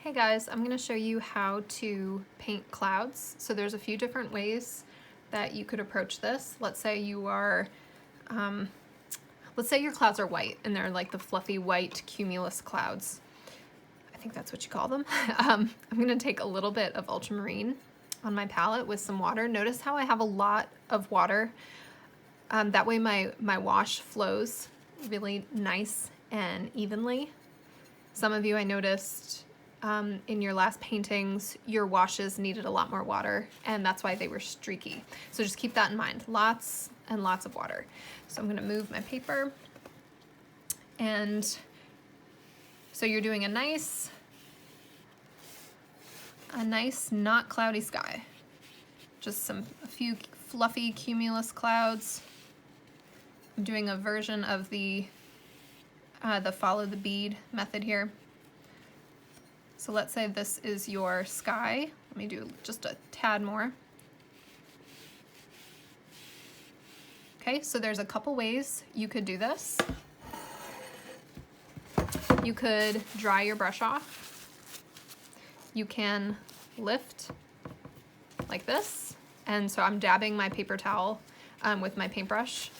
Hey guys, I'm going to show you how to paint clouds. So there's a few different ways that you could approach this. Let's say you are, let's say your clouds are white and they're like the fluffy white cumulus clouds. I think that's what you call them. I'm going to take a little bit of ultramarine on my palette with some water. Notice how I have a lot of water. That way my wash flows really nice and evenly. Some of you I noticed in your last paintings, your washes needed a lot more water, and that's why they were streaky. So just keep that in mind. Lots and lots of water. So I'm going to move my paper. And so you're doing a nice not cloudy sky. Just a few fluffy cumulus clouds. I'm doing a version of the follow the bead method here. So let's say this is your sky. Let me do just a tad more. Okay, so there's a couple ways you could do this. You could dry your brush off. You can lift like this. And so I'm dabbing my paper towel with my paintbrush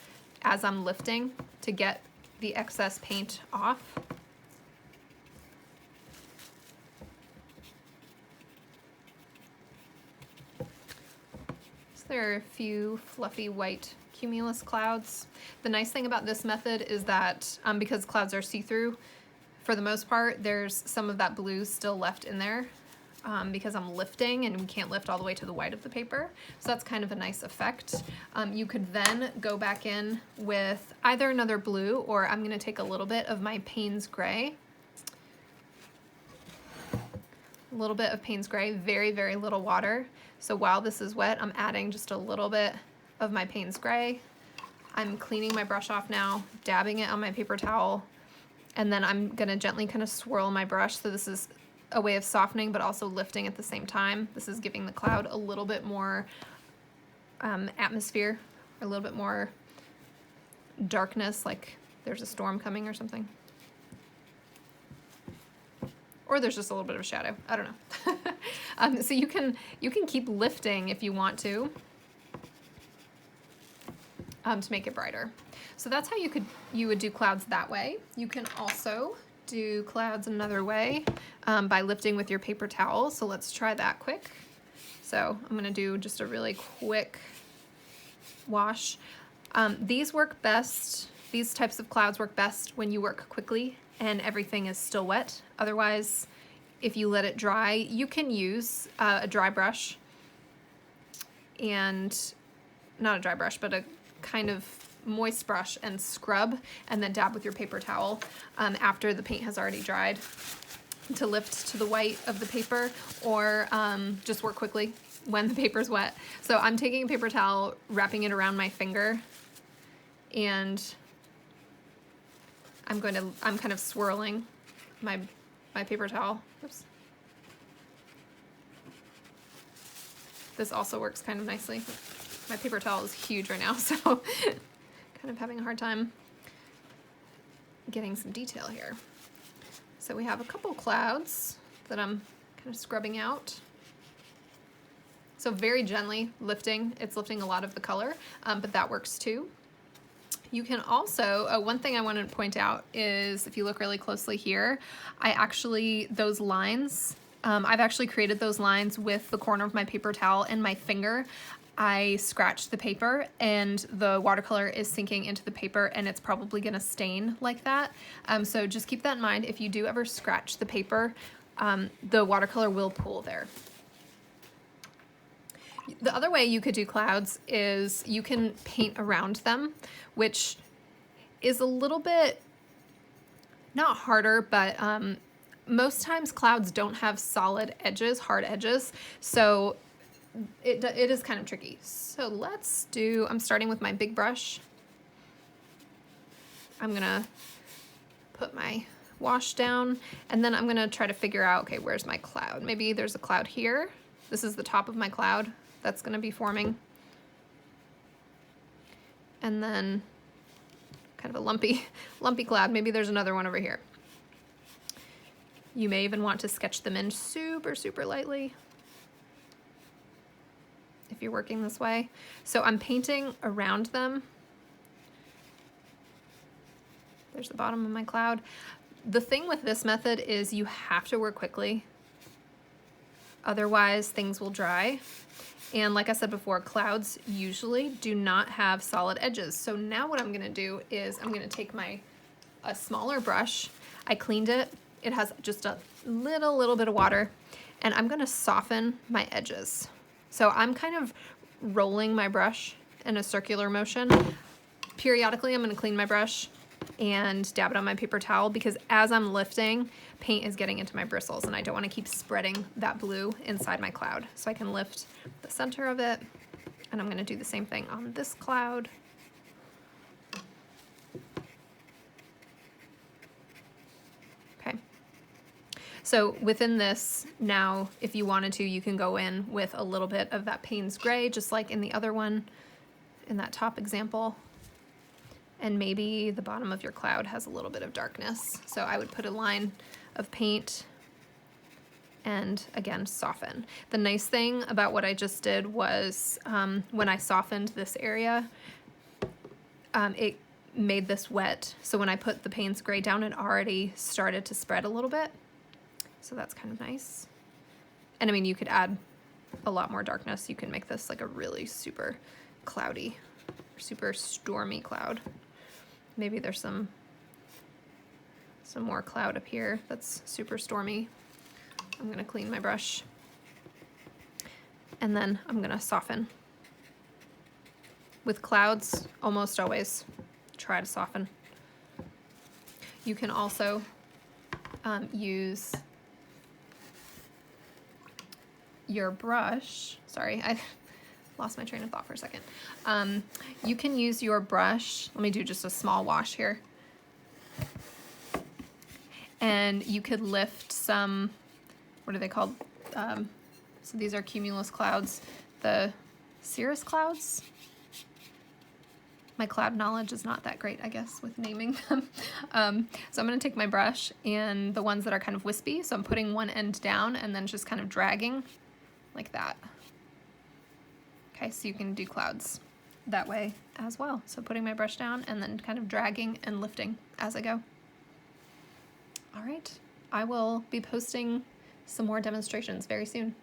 as I'm lifting to get the excess paint off. There are a few fluffy white cumulus clouds. The nice thing about this method is that because clouds are see-through, for the most part, there's some of that blue still left in there because I'm lifting and we can't lift all the way to the white of the paper. So that's kind of a nice effect. You could then go back in with either another blue, or I'm gonna take a little bit of my Payne's Gray. A little bit of Payne's Gray, very, very little water. So while this is wet, I'm adding just a little bit of my Payne's Gray. I'm cleaning my brush off now, dabbing it on my paper towel, and then I'm gonna gently kind of swirl my brush. So this is a way of softening, but also lifting at the same time. This is giving the cloud a little bit more atmosphere, a little bit more darkness, like there's a storm coming or something. Or there's just a little bit of a shadow. I don't know. So you can keep lifting if you want to make it brighter. So that's how you would do clouds that way. You can also do clouds another way by lifting with your paper towel. So let's try that quick. So I'm gonna do just a really quick wash. These work best. These types of clouds work best when you work quickly and everything is still wet. Otherwise, if you let it dry, you can use a dry brush, and not a dry brush, but a kind of moist brush, and scrub and then dab with your paper towel after the paint has already dried to lift to the white of the paper, or just work quickly when the paper's wet. So I'm taking a paper towel, wrapping it around my finger, and I'm kind of swirling my paper towel. Oops. This also works kind of nicely. My paper towel is huge right now, so kind of having a hard time getting some detail here. So we have a couple clouds that I'm kind of scrubbing out. So very gently lifting. It's lifting a lot of the color, but that works too. You can also, one thing I want to point out is if you look really closely here, those lines, I've actually created those lines with the corner of my paper towel and my finger. I scratched the paper and the watercolor is sinking into the paper, and it's probably going to stain like that. So just keep that in mind. If you do ever scratch the paper, the watercolor will pool there. The other way you could do clouds is you can paint around them, which is a little bit, not harder, but most times clouds don't have solid edges, hard edges, so it is kind of tricky. So I'm starting with my big brush. I'm gonna put my wash down, and then I'm gonna try to figure out, okay, where's my cloud? Maybe there's a cloud here. This is the top of my cloud that's going to be forming. And then kind of a lumpy cloud. Maybe there's another one over here. You may even want to sketch them in super, super lightly if you're working this way. So I'm painting around them. There's the bottom of my cloud. The thing with this method is you have to work quickly. Otherwise, things will dry. And like I said before, clouds usually do not have solid edges. So now what I'm gonna do is I'm gonna take a smaller brush. I cleaned it. It has just a little bit of water, and I'm gonna soften my edges. So I'm kind of rolling my brush in a circular motion. Periodically, I'm gonna clean my brush and dab it on my paper towel, because as I'm lifting, paint is getting into my bristles and I don't want to keep spreading that blue inside my cloud. So I can lift the center of it, and I'm going to do the same thing on this cloud. Okay. So within this now, if you wanted to, you can go in with a little bit of that Payne's gray, just like in the other one, in that top example. And maybe the bottom of your cloud has a little bit of darkness. So I would put a line of paint and again, soften. The nice thing about what I just did was when I softened this area, it made this wet. So when I put the Payne's gray down, it already started to spread a little bit. So that's kind of nice. And I mean, you could add a lot more darkness. You can make this like a really super cloudy, super stormy cloud. Maybe there's some more cloud up here that's super stormy. I'm gonna clean my brush, and then I'm gonna soften. With clouds, almost always try to soften. You can also use your brush. Sorry, I lost my train of thought for a second. You can use your brush. Let me do just a small wash here. And you could lift some, what are they called? So these are cumulus clouds, the cirrus clouds. My cloud knowledge is not that great, I guess, with naming them. So I'm gonna take my brush and the ones that are kind of wispy, so I'm putting one end down and then just kind of dragging like that. Okay, so you can do clouds that way as well. So putting my brush down and then kind of dragging and lifting as I go. All right, I will be posting some more demonstrations very soon.